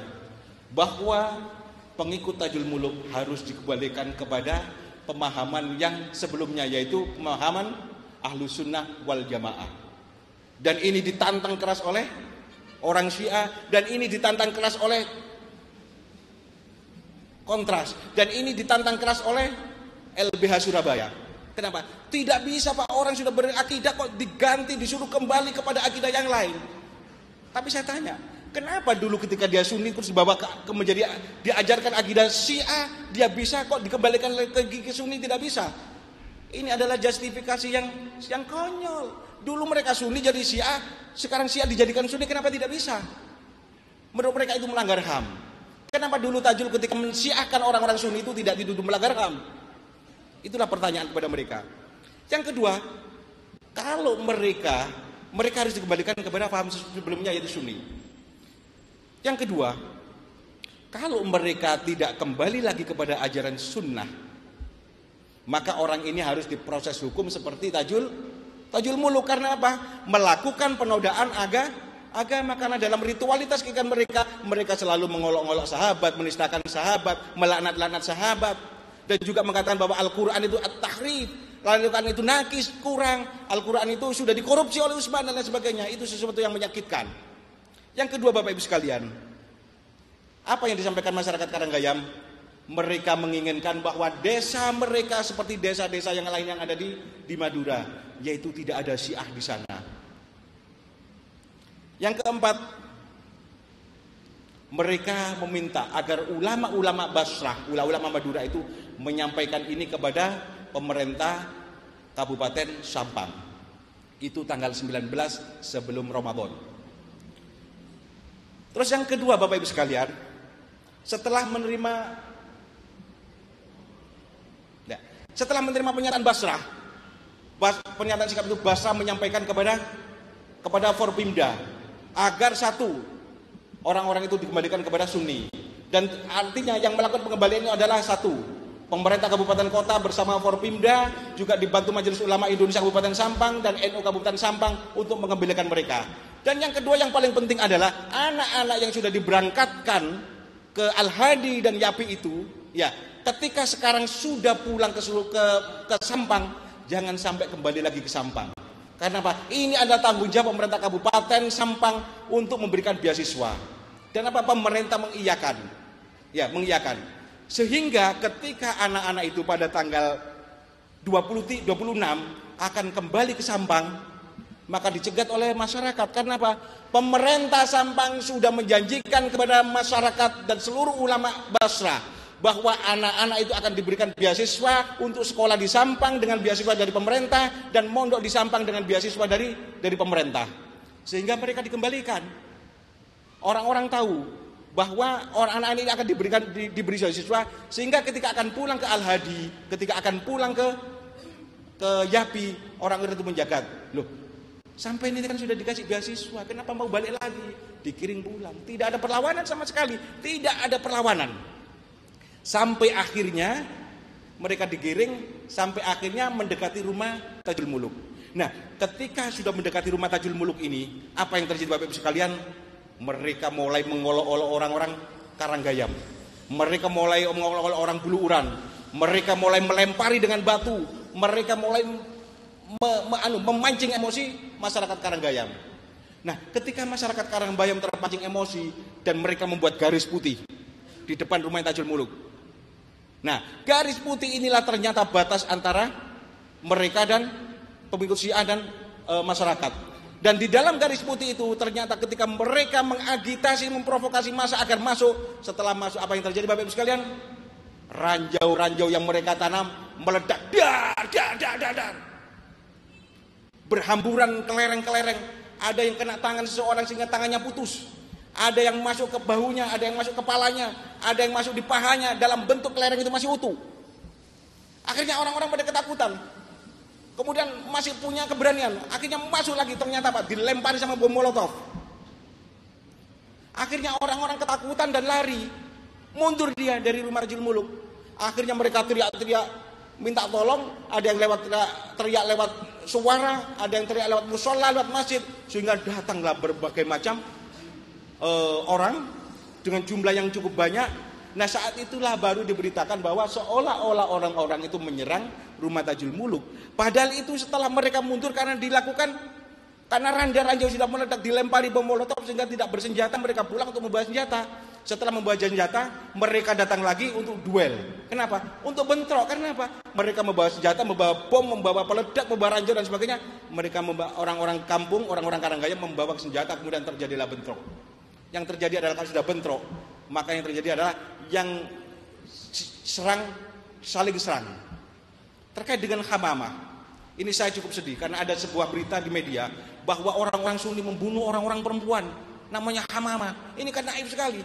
bahwa pengikut Tajul Muluk harus dikembalikan kepada pemahaman yang sebelumnya, yaitu pemahaman Ahlus Sunnah wal Jamaah. Dan ini ditantang keras oleh orang Syiah, dan ini ditantang keras oleh Kontras, dan ini ditantang keras oleh LBH Surabaya. Kenapa? Tidak bisa Pak, orang sudah berakidah kok diganti, disuruh kembali kepada akidah yang lain. Tapi saya tanya, kenapa dulu ketika dia Sunni terus dibawa ke menjadi diajarkan akidah Syiah, dia bisa kok dikembalikan ke Sunni tidak bisa? Ini adalah justifikasi yang konyol. Dulu mereka Sunni jadi Syiah, sekarang Syiah dijadikan Sunni, kenapa tidak bisa? Menurut mereka itu melanggar HAM. Kenapa dulu Tajul ketika mensiahkan orang-orang Sunni itu tidak dituduh melanggar HAM? Itulah pertanyaan kepada mereka. Yang kedua, kalau mereka harus dikembalikan kepada paham sebelumnya yaitu Sunni. Yang kedua, kalau mereka tidak kembali lagi kepada ajaran sunnah, maka orang ini harus diproses hukum seperti Tajul Muluk. Karena apa? Melakukan penodaan agama, karena dalam ritualitas kegiatan mereka selalu mengolok-olok sahabat, menistakan sahabat, melaknat-laknat sahabat, dan juga mengatakan bahwa Al-Quran itu at-tahrif, Al-Quran itu nakis, kurang, Al-Quran itu sudah dikorupsi oleh Utsman dan lain sebagainya. Itu sesuatu yang menyakitkan. Yang kedua, Bapak Ibu sekalian, apa yang disampaikan masyarakat Karanggayam? Mereka menginginkan bahwa desa mereka seperti desa-desa yang lain yang ada di Madura, yaitu tidak ada Syiah di sana. Yang keempat, mereka meminta agar ulama-ulama Basrah, ulama-ulama Madura itu menyampaikan ini kepada pemerintah Kabupaten Sampang. Itu tanggal 19 sebelum Ramadan. Terus yang kedua, Bapak Ibu sekalian, setelah menerima pernyataan Basrah, pernyataan sikap itu Basrah menyampaikan kepada Forpimda agar satu, orang-orang itu dikembalikan kepada Sunni. Dan artinya yang melakukan pengembalian ini adalah satu, pemerintah kabupaten kota bersama Forpimda, juga dibantu Majelis Ulama Indonesia Kabupaten Sampang dan NU Kabupaten Sampang untuk mengembalikan mereka. Dan yang kedua yang paling penting adalah anak-anak yang sudah diberangkatkan ke Al-Hadi dan Yapi itu, ya, ketika sekarang sudah pulang ke Sampang, jangan sampai kembali lagi ke Sampang. Karena apa? Ini adalah tanggung jawab pemerintah Kabupaten Sampang untuk memberikan beasiswa. Dan apa? Pemerintah mengiyakan. Ya, mengiyakan. Sehingga ketika anak-anak itu pada tanggal 26 akan kembali ke Sampang, maka dicegat oleh masyarakat. Karena apa? Pemerintah Sampang sudah menjanjikan kepada masyarakat dan seluruh ulama Basrah bahwa anak-anak itu akan diberikan beasiswa untuk sekolah di Sampang dengan beasiswa dari pemerintah dan mondok di Sampang dengan beasiswa dari pemerintah. Sehingga mereka dikembalikan. Orang-orang tahu bahwa orang anak ini akan diberi beasiswa, sehingga ketika akan pulang ke Al-Hadi, ketika akan pulang ke Yapi, orang-orang itu menjaga. Loh, sampai ini kan sudah dikasih beasiswa, kenapa mau balik lagi? Dikirim pulang. Tidak ada perlawanan sama sekali, tidak ada perlawanan. Sampai akhirnya mereka digiring, sampai akhirnya mendekati rumah Tajul Muluk. Nah, ketika sudah mendekati rumah Tajul Muluk ini, apa yang terjadi Bapak Ibu sekalian? Mereka mulai mengolok-olok orang-orang Karanggayam. Mereka mulai mengolok-olok orang Buluuran. Mereka mulai melempari dengan batu. Mereka mulai memancing emosi masyarakat Karanggayam. Nah, ketika masyarakat Karanggayam terpancing emosi dan mereka membuat garis putih di depan rumah Tajul Muluk. Nah, garis putih inilah ternyata batas antara mereka dan pengikut Syiah dan masyarakat. Dan di dalam garis putih itu ternyata ketika mereka mengagitasi, memprovokasi massa agar masuk, setelah masuk apa yang terjadi Bapak Ibu sekalian? Ranjau-ranjau yang mereka tanam meledak, dar. Berhamburan kelereng-kelereng. Ada yang kena tangan seseorang sehingga tangannya putus. Ada yang masuk ke bahunya, ada yang masuk kepalanya, ada yang masuk di pahanya, dalam bentuk kelereng itu masih utuh. Akhirnya orang-orang pada ketakutan. Kemudian masih punya keberanian, akhirnya masuk lagi, ternyata Pak, dilempari sama bom molotov. Akhirnya orang-orang ketakutan dan lari. Mundur dia dari rumah Tajul Muluk. Akhirnya mereka teriak-teriak minta tolong, ada yang teriak lewat suara, ada yang teriak lewat musola, lewat masjid, sehingga datanglah berbagai macam orang dengan jumlah yang cukup banyak. Nah, saat itulah baru diberitakan bahwa seolah-olah orang-orang itu menyerang rumah Tajul Muluk. Padahal itu setelah mereka mundur karena ranjau sudah meledak, dilempari bom molotov sehingga tidak bersenjata, mereka pulang untuk membawa senjata. Setelah membawa senjata, mereka datang lagi untuk duel. Kenapa? Untuk bentrok. Karena apa? Mereka membawa senjata, membawa bom, membawa peledak, membawa ranjau dan sebagainya. Mereka membawa orang-orang kampung, orang-orang Karanggayam membawa senjata, kemudian terjadilah bentrok. Yang terjadi adalah kalau sudah bentrok, maka yang terjadi adalah yang saling serang. Terkait dengan Hamamah, ini saya cukup sedih karena ada sebuah berita di media bahwa orang-orang Sunni membunuh orang-orang perempuan, namanya Hamamah. Ini kan naif sekali.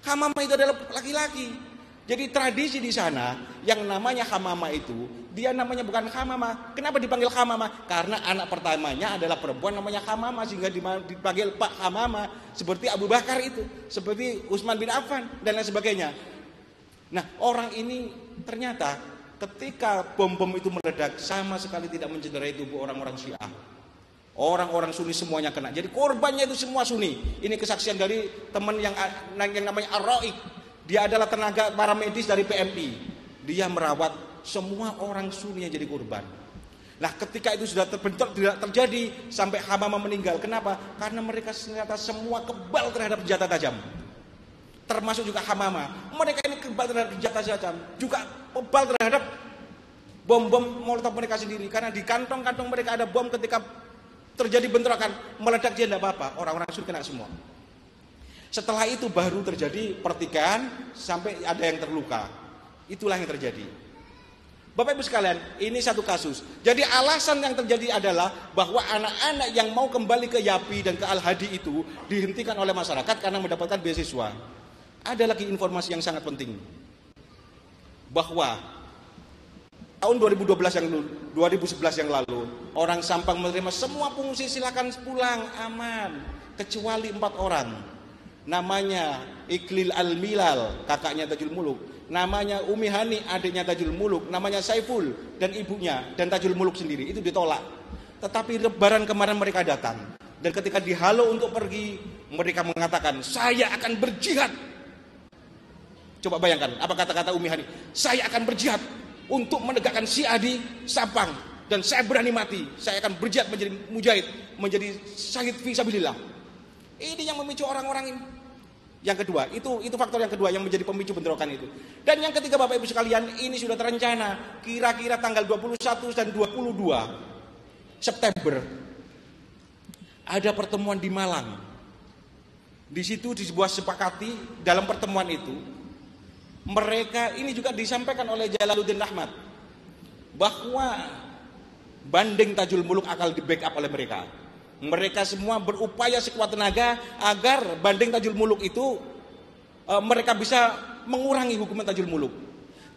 Hamama itu adalah laki-laki. Jadi tradisi di sana yang namanya hamama itu, dia namanya bukan hamama. Kenapa dipanggil hamama? Karena anak pertamanya adalah perempuan namanya hamama, sehingga dipanggil Pak Hamama. Seperti Abu Bakar itu, seperti Utsman bin Affan dan lain sebagainya. Nah, orang ini ternyata ketika bom-bom itu meledak sama sekali tidak mencederai tubuh orang-orang Syiah. Orang-orang Sunni semuanya kena. Jadi korbannya itu semua Sunni. Ini kesaksian dari teman yang namanya Ar-Ra'iq. Dia adalah tenaga paramedis dari PMI. Dia merawat semua orang Sunni yang jadi korban. Nah, ketika itu sudah terbentuk, tidak terjadi sampai Hamama meninggal. Kenapa? Karena mereka ternyata semua kebal terhadap senjata tajam. Termasuk juga Hamama. Mereka ini kebal terhadap senjata tajam, juga kebal terhadap bom-bom molotov mereka sendiri. Karena di kantong-kantong mereka ada bom, ketika terjadi bentrokan, meledak dia tidak apa-apa. Orang-orang Sunni kena semua. Setelah itu baru terjadi pertikaian sampai ada yang terluka. Itulah yang terjadi. Bapak Ibu sekalian, ini satu kasus. Jadi alasan yang terjadi adalah bahwa anak-anak yang mau kembali ke Yapi dan ke Al-Hadi itu dihentikan oleh masyarakat karena mendapatkan beasiswa. Ada lagi informasi yang sangat penting. Bahwa tahun 2011 yang lalu, orang Sampang menerima semua pengungsi silakan pulang aman, kecuali 4 orang. Namanya Iklil Al-Milal, kakaknya Tajul Muluk. Namanya Umi Hani, adiknya Tajul Muluk. Namanya Saiful dan ibunya dan Tajul Muluk sendiri. Itu ditolak. Tetapi lebaran kemarin mereka datang. Dan ketika dihalau untuk pergi, mereka mengatakan, saya akan berjihad. Coba bayangkan, apa kata-kata Umi Hani? Saya akan berjihad untuk menegakkan Syiah di Sampang. Dan saya berani mati. Saya akan berjihad menjadi mujahid, menjadi syahid fi sabilillah. Ini yang memicu orang-orang ini. Yang kedua, itu faktor yang kedua yang menjadi pemicu bentrokan itu. Dan yang ketiga Bapak Ibu sekalian, ini sudah terencana. Kira-kira tanggal 21 dan 22 September ada pertemuan di Malang. Di situ di sebuah sepakati dalam pertemuan itu, mereka ini juga disampaikan oleh Jalaluddin Ahmad bahwa banding Tajul Muluk akan di-backup oleh mereka. Mereka semua berupaya sekuat tenaga agar banding Tajul Muluk itu mereka bisa mengurangi hukuman Tajul Muluk.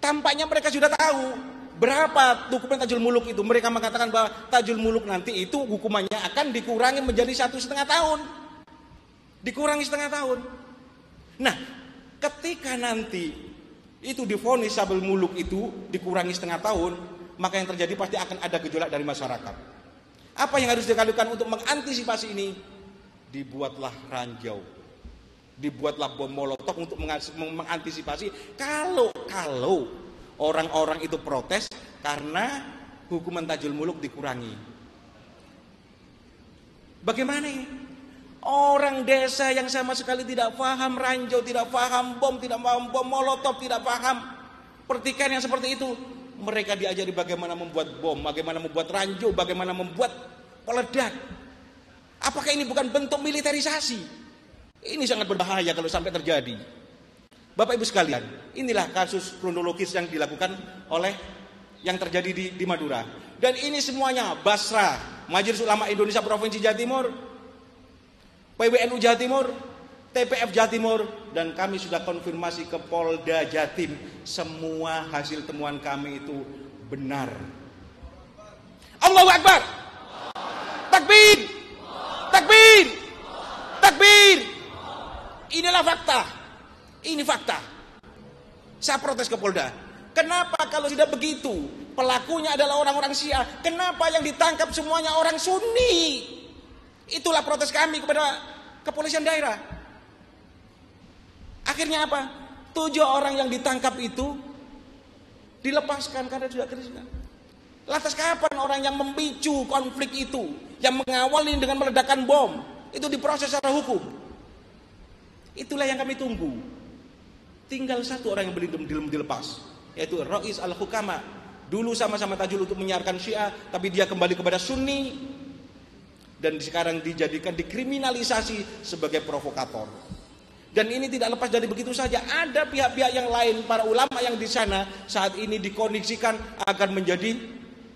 Tampaknya mereka sudah tahu berapa hukuman Tajul Muluk itu. Mereka mengatakan bahwa Tajul Muluk nanti itu hukumannya akan dikurangi menjadi 1,5 tahun. Dikurangi 1,5 tahun. Nah, ketika nanti itu divonis Tajul Muluk itu dikurangi 1,5 tahun, maka yang terjadi pasti akan ada gejolak dari masyarakat. Apa yang harus dilakukan untuk mengantisipasi ini? Dibuatlah ranjau, dibuatlah bom molotov untuk mengantisipasi kalau orang-orang itu protes karena hukuman Tajul Muluk dikurangi. Bagaimana ini? Orang desa yang sama sekali tidak paham ranjau, tidak paham bom, tidak paham bom molotov, tidak paham pertikaian yang seperti itu. Mereka diajari bagaimana membuat bom, bagaimana membuat ranjau, bagaimana membuat peledak. Apakah ini bukan bentuk militerisasi? Ini sangat berbahaya kalau sampai terjadi. Bapak Ibu sekalian, inilah kasus kronologis yang dilakukan oleh yang terjadi di Madura. Dan ini semuanya Basra, Majelis Ulama Indonesia Provinsi Jawa Timur, PWNU Jawa Timur, TPF Jawa Timur, dan kami sudah konfirmasi ke Polda Jatim. Semua hasil temuan kami itu benar. Allahu Akbar. Takbir. Takbir. Takbir. Inilah fakta. Ini fakta. Saya protes ke Polda. Kenapa kalau tidak begitu? Pelakunya adalah orang-orang Syiah. Kenapa yang ditangkap semuanya orang Sunni? Itulah protes kami kepada kepolisian daerah. Akhirnya apa? 7 orang yang ditangkap itu dilepaskan karena sudah krisis. Lantas kapan orang yang memicu konflik itu, yang mengawali dengan meledakan bom, itu diproses secara hukum? Itulah yang kami tunggu. Tinggal 1 orang yang belum dilepas, yaitu Rais Al-Hukama. Dulu sama-sama Tajul untuk menyiarkan Syiah, tapi dia kembali kepada Sunni, dan sekarang dijadikan dikriminalisasi sebagai provokator. Dan ini tidak lepas dari begitu saja. Ada pihak-pihak yang lain, para ulama yang di sana saat ini dikondisikan agar menjadi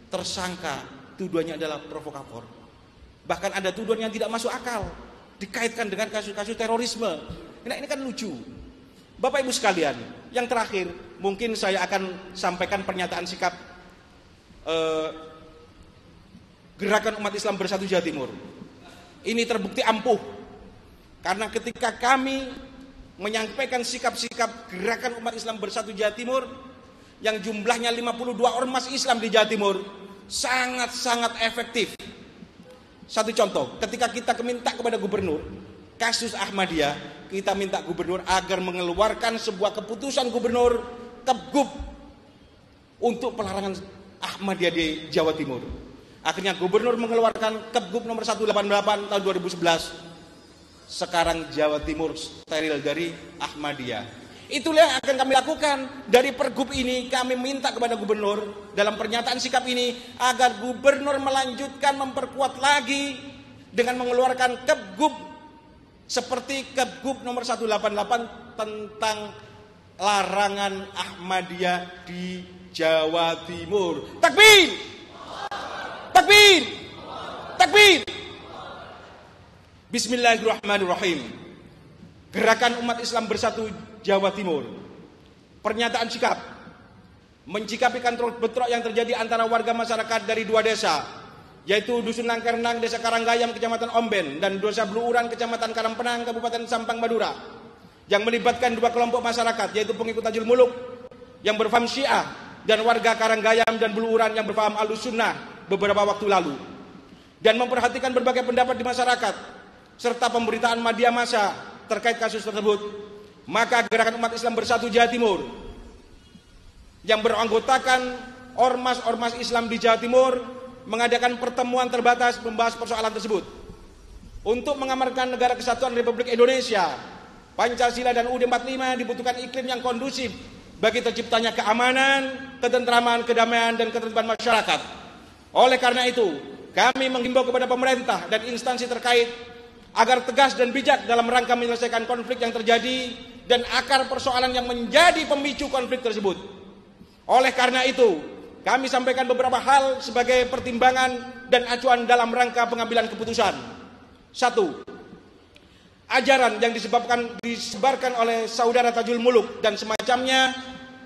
tersangka. Tuduhannya adalah provokator. Bahkan ada tuduhan yang tidak masuk akal, dikaitkan dengan kasus-kasus terorisme. Nah, ini kan lucu. Bapak Ibu sekalian, yang terakhir mungkin saya akan sampaikan pernyataan sikap Gerakan Umat Islam Bersatu Jawa Timur. Ini terbukti ampuh karena ketika kami menyampaikan sikap-sikap Gerakan Umat Islam Bersatu Jawa Timur yang jumlahnya 52 ormas Islam di Jawa Timur, sangat-sangat efektif. Satu contoh, ketika kita minta kepada gubernur kasus Ahmadiyah, kita minta gubernur agar mengeluarkan sebuah keputusan gubernur Kebgub untuk pelarangan Ahmadiyah di Jawa Timur. Akhirnya gubernur mengeluarkan Kebgub nomor 188 tahun 2011. Sekarang Jawa Timur steril dari Ahmadiyah. Itulah yang akan kami lakukan. Dari Pergub ini kami minta kepada gubernur dalam pernyataan sikap ini agar gubernur melanjutkan memperkuat lagi dengan mengeluarkan Kebgub seperti Kebgub nomor 188 tentang larangan Ahmadiyah di Jawa Timur. Takbir! Takbir! Takbir! Bismillahirrahmanirrahim. Gerakan Umat Islam Bersatu Jawa Timur. Pernyataan sikap mencikapi kontrol bentrok yang terjadi antara warga masyarakat dari dua desa, yaitu Dusun Nangkernang, Desa Karanggayam, Kecamatan Omben, dan Desa Bluuran, Kecamatan Karangpenang, Kabupaten Sampang Madura, yang melibatkan dua kelompok masyarakat, yaitu pengikut Tajul Muluk yang berfaham Syiah dan warga Karanggayam dan Bluuran yang berfaham Ahlussunnah beberapa waktu lalu, dan memperhatikan berbagai pendapat di masyarakat serta pemberitaan media massa terkait kasus tersebut. Maka Gerakan Umat Islam Bersatu Jawa Timur yang beranggotakan ormas-ormas Islam di Jawa Timur mengadakan pertemuan terbatas membahas persoalan tersebut. Untuk mengamankan negara kesatuan Republik Indonesia, Pancasila dan UUD 45 dibutuhkan iklim yang kondusif bagi terciptanya keamanan, ketentraman, kedamaian, dan ketertiban masyarakat. Oleh karena itu, kami menghimbau kepada pemerintah dan instansi terkait agar tegas dan bijak dalam rangka menyelesaikan konflik yang terjadi dan akar persoalan yang menjadi pemicu konflik tersebut. Oleh karena itu, kami sampaikan beberapa hal sebagai pertimbangan dan acuan dalam rangka pengambilan keputusan. 1. Ajaran yang disebarkan oleh saudara Tajul Muluk dan semacamnya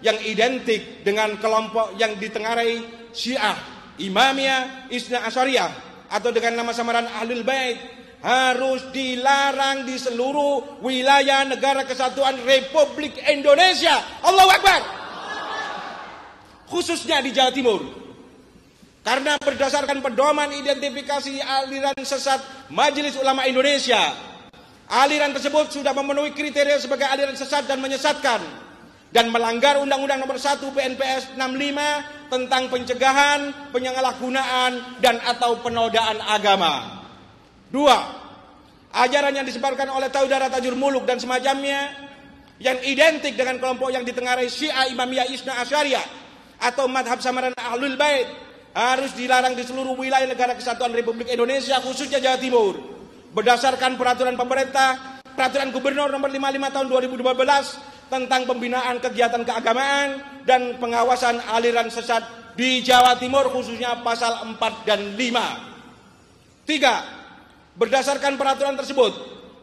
yang identik dengan kelompok yang ditengarai Syiah, Imamiyah, Isna Asyariyah atau dengan nama samaran Ahlul Bait harus dilarang di seluruh wilayah negara kesatuan Republik Indonesia. Allahu Akbar. Khususnya di Jawa Timur. Karena berdasarkan pedoman identifikasi aliran sesat Majelis Ulama Indonesia, aliran tersebut sudah memenuhi kriteria sebagai aliran sesat dan menyesatkan dan melanggar Undang-Undang Nomor 1 PNPS 65 tentang pencegahan, penyalahgunaan dan atau penodaan agama. 2. Ajaran yang disebarkan oleh saudara Tajul Muluk dan semacamnya yang identik dengan kelompok yang ditengarai Syiah, Imamiyah, Isna Asyariyah atau madhab samaran Ahlul Bait harus dilarang di seluruh wilayah negara kesatuan Republik Indonesia, khususnya Jawa Timur, berdasarkan peraturan pemerintah, peraturan gubernur nomor 55 tahun 2012 tentang pembinaan kegiatan keagamaan dan pengawasan aliran sesat di Jawa Timur, khususnya pasal 4 dan 5. 3. Berdasarkan peraturan tersebut,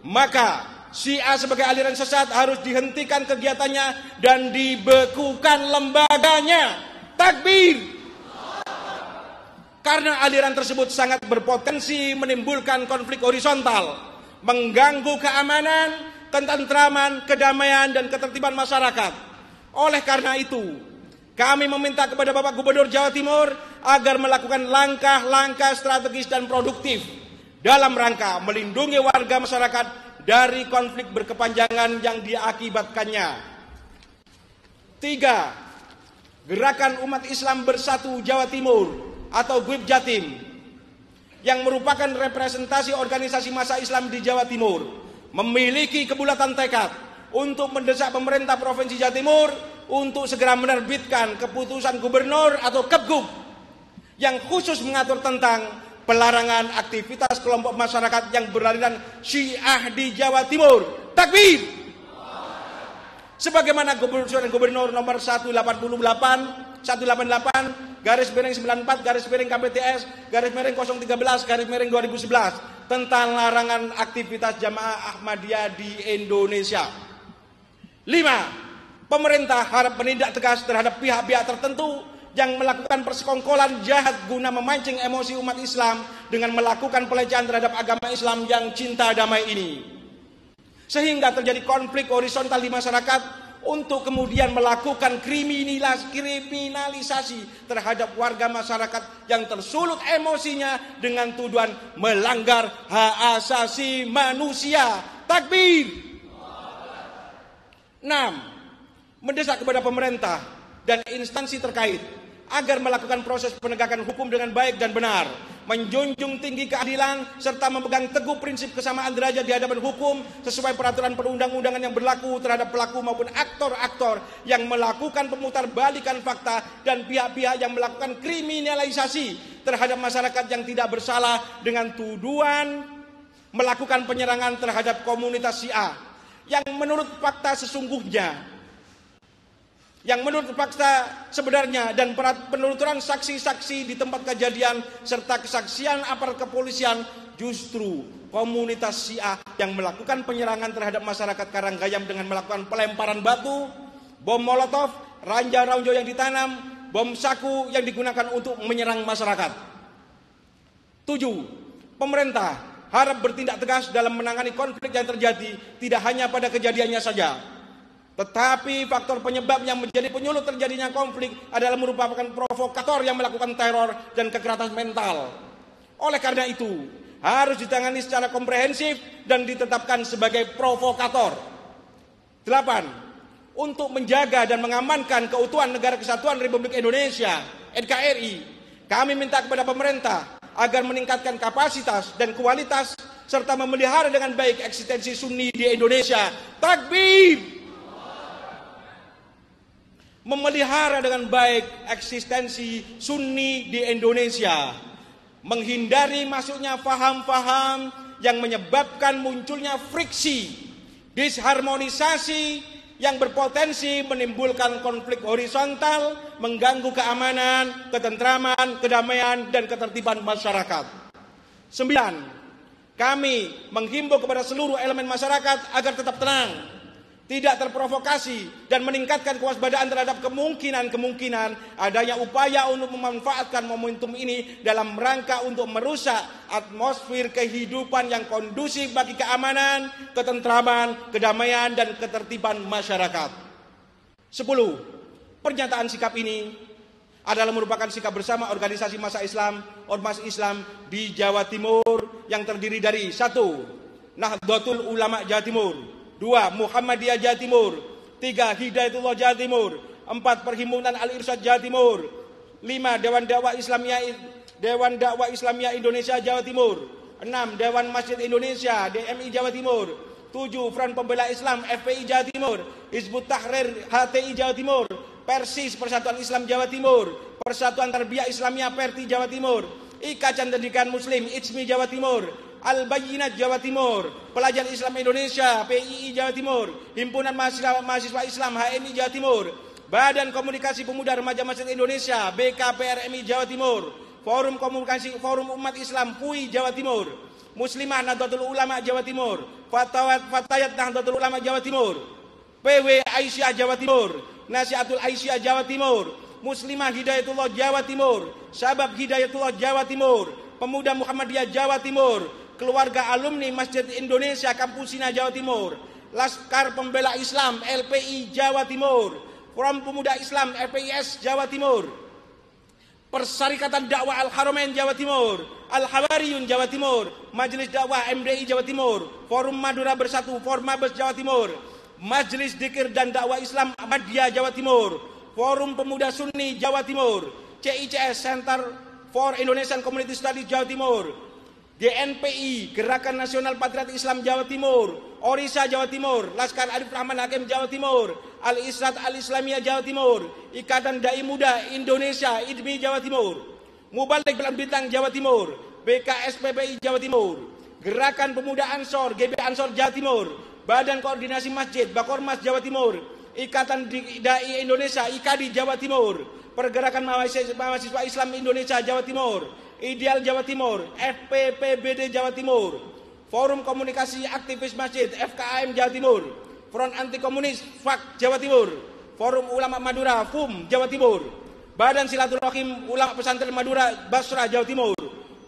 maka Syiah sebagai aliran sesat harus dihentikan kegiatannya dan dibekukan lembaganya. Takbir! Karena aliran tersebut sangat berpotensi menimbulkan konflik horizontal, mengganggu keamanan, ketentraman, kedamaian, dan ketertiban masyarakat. Oleh karena itu, kami meminta kepada Bapak Gubernur Jawa Timur agar melakukan langkah-langkah strategis dan produktif dalam rangka melindungi warga masyarakat dari konflik berkepanjangan yang diakibatkannya. 3. Gerakan Umat Islam Bersatu Jawa Timur atau GUIB Jatim yang merupakan representasi organisasi massa Islam di Jawa Timur memiliki kebulatan tekad untuk mendesak pemerintah Provinsi Jawa Timur untuk segera menerbitkan keputusan gubernur atau Kebgub yang khusus mengatur tentang pelarangan aktivitas kelompok masyarakat yang beraliran Syiah di Jawa Timur. Takbir! Sebagaimana Gubernur nomor 188 /94/94/KPTS/013/2011 tentang larangan aktivitas jamaah Ahmadiyah di Indonesia. 5. Pemerintah harap menindak tegas terhadap pihak-pihak tertentu yang melakukan persekongkolan jahat guna memancing emosi umat Islam dengan melakukan pelecehan terhadap agama Islam yang cinta damai ini. Sehingga terjadi konflik horizontal di masyarakat untuk kemudian melakukan kriminalisasi terhadap warga masyarakat yang tersulut emosinya dengan tuduhan melanggar hak asasi manusia. Takbir. 6. Mendesak kepada pemerintah dan instansi terkait agar melakukan proses penegakan hukum dengan baik dan benar, menjunjung tinggi keadilan, serta memegang teguh prinsip kesamaan derajat di hadapan hukum sesuai peraturan perundang-undangan yang berlaku terhadap pelaku maupun aktor-aktor yang melakukan pemutarbalikan fakta dan pihak-pihak yang melakukan kriminalisasi terhadap masyarakat yang tidak bersalah dengan tuduhan melakukan penyerangan terhadap komunitas Syiah yang menurut fakta sesungguhnya, yang menurut fakta sebenarnya dan penelusuran saksi-saksi di tempat kejadian serta kesaksian aparat kepolisian, justru komunitas Syiah yang melakukan penyerangan terhadap masyarakat Karanggayam dengan melakukan pelemparan batu, bom molotov, ranjau-ranjau yang ditanam, bom saku yang digunakan untuk menyerang masyarakat. 7. Pemerintah harap bertindak tegas dalam menangani konflik yang terjadi tidak hanya pada kejadiannya saja, tetapi faktor penyebab yang menjadi penyulut terjadinya konflik adalah merupakan provokator yang melakukan teror dan kekerasan mental. Oleh karena itu, harus ditangani secara komprehensif dan ditetapkan sebagai provokator. 8. Untuk menjaga dan mengamankan keutuhan Negara Kesatuan Republik Indonesia, NKRI, kami minta kepada pemerintah agar meningkatkan kapasitas dan kualitas serta memelihara dengan baik eksistensi Sunni di Indonesia. Takbir! Memelihara dengan baik eksistensi Sunni di Indonesia, menghindari masuknya faham-faham yang menyebabkan munculnya friksi, disharmonisasi yang berpotensi menimbulkan konflik horizontal, mengganggu keamanan, ketentraman, kedamaian, dan ketertiban masyarakat. 9. Kami menghimbau kepada seluruh elemen masyarakat agar tetap tenang, tidak terprovokasi, dan meningkatkan kewaspadaan terhadap kemungkinan adanya upaya untuk memanfaatkan momentum ini dalam rangka untuk merusak atmosfer kehidupan yang kondusif bagi keamanan, ketentraman, kedamaian, dan ketertiban masyarakat. 10. Pernyataan sikap ini adalah merupakan sikap bersama organisasi massa Islam, ormas Islam di Jawa Timur yang terdiri dari 1. Nahdlatul Ulama Jawa Timur, 2. Muhammadiyah Jawa Timur, 3. Hidayatullah Jawa Timur, 4. Perhimpunan Al-Irsyad Jawa Timur, 5. Dewan Dakwah Islamiyah Indonesia Jawa Timur, 6. Dewan Masjid Indonesia DMI Jawa Timur, 7. Front Pembela Islam FPI Jawa Timur, Hizbut Tahrir HTI Jawa Timur, Persis Persatuan Islam Jawa Timur, Persatuan Tarbiyah Islamiyah Perti Jawa Timur, Ikatan Pendidikan Muslim ICMI Jawa Timur, Al-Bayyinat Jawa Timur, Pelajar Islam Indonesia PII Jawa Timur, Himpunan Mahasiswa Islam HMI Jawa Timur, Badan Komunikasi Pemuda Remaja Masjid Indonesia BKPRMI Jawa Timur, Forum Komunikasi Forum Umat Islam PUI Jawa Timur, Muslimah Nahdlatul Ulama Jawa Timur, Fatayat Nahdlatul Ulama Jawa Timur, PW Aisyah Jawa Timur, Nasihatul Aisyah Jawa Timur, Muslimah Hidayatullah Jawa Timur, Sabab Hidayatullah Jawa Timur, Pemuda Muhammadiyah Jawa Timur, Keluarga Alumni Masjid Indonesia Kampusina Jawa Timur, Laskar Pembela Islam LPI Jawa Timur, Forum Pemuda Islam FPIS Jawa Timur, Persyarikatan Dakwah Al-Haramain Jawa Timur, Al-Hawariyun Jawa Timur, Majelis Dakwah MDI Jawa Timur, Forum Madura Bersatu Formabes Jawa Timur, Majelis Dzikir dan Dakwah Islam Ahmadiyah Jawa Timur, Forum Pemuda Sunni Jawa Timur, CICS Center for Indonesian Community Studies Jawa Timur, GNPI Gerakan Nasional Patriot Islam Jawa Timur, Orisa Jawa Timur, Laskar Arif Rahman Hakim Jawa Timur, Al-Israt Al-Islamiyah Jawa Timur, Ikatan Dai Muda Indonesia IDMI Jawa Timur, Mubalik Bulan Bintang Jawa Timur, BKSPPI Jawa Timur, Gerakan Pemuda Ansor GB Ansor Jawa Timur, Badan Koordinasi Masjid Bakormas Jawa Timur, Ikatan Dai Indonesia IKADI Jawa Timur, Pergerakan Mahasiswa Islam Indonesia Jawa Timur, Ideal Jawa Timur, FPPBD Jawa Timur, Forum Komunikasi Aktivis Masjid FKAM Jawa Timur, Front Anti Komunis FAK Jawa Timur, Forum Ulama Madura FUM Jawa Timur, Badan Silaturahim Ulama Pesantren Madura Basra Jawa Timur,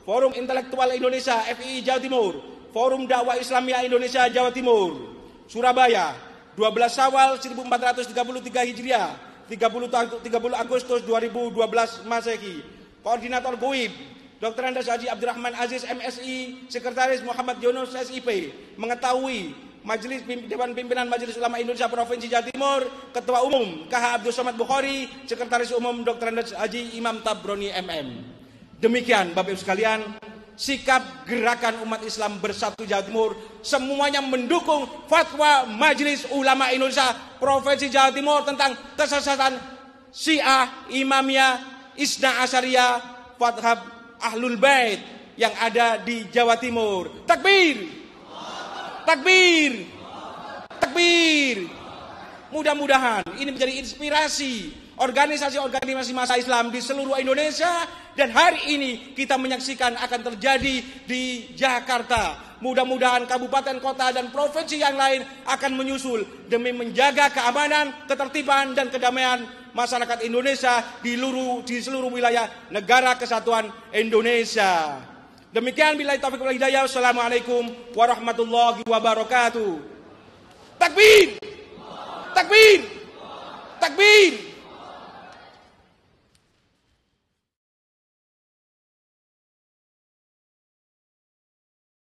Forum Intelektual Indonesia FII Jawa Timur, Forum Dakwah Islamiyah Indonesia Jawa Timur, Surabaya, 12 Syawal 1433 Hijriah, 30 Agustus 2012 Masehi. Koordinator GOIB Dr. Andes Haji Abdurrahman Aziz MSI, Sekretaris Muhammad Yunus SIP, mengetahui Majelis Dewan Pimpinan Majelis Ulama Indonesia Provinsi Jawa Timur, Ketua Umum KH Abdul Somad Bukhari, Sekretaris Umum Dr. Andes Haji Imam Tabroni MM. Demikian Bapak Ibu sekalian, sikap gerakan umat Islam bersatu Jawa Timur semuanya mendukung fatwa Majelis Ulama Indonesia Provinsi Jawa Timur tentang kesesatan Syiah, Imamiyah, Isna Asyariyah, Madhab Ahlul Bait yang ada di Jawa Timur. Takbir! Takbir! Takbir! Mudah-mudahan ini menjadi inspirasi organisasi-organisasi massa Islam di seluruh Indonesia, dan hari ini kita menyaksikan akan terjadi di Jakarta. Mudah-mudahan kabupaten, kota, dan provinsi yang lain akan menyusul demi menjaga keamanan, ketertiban, dan kedamaian masyarakat Indonesia di seluruh wilayah Negara Kesatuan Indonesia. Demikian billahi taufiq wal hidayah. Wassalamualaikum warahmatullahi wabarakatuh. Takbir! Takbir! Takbir!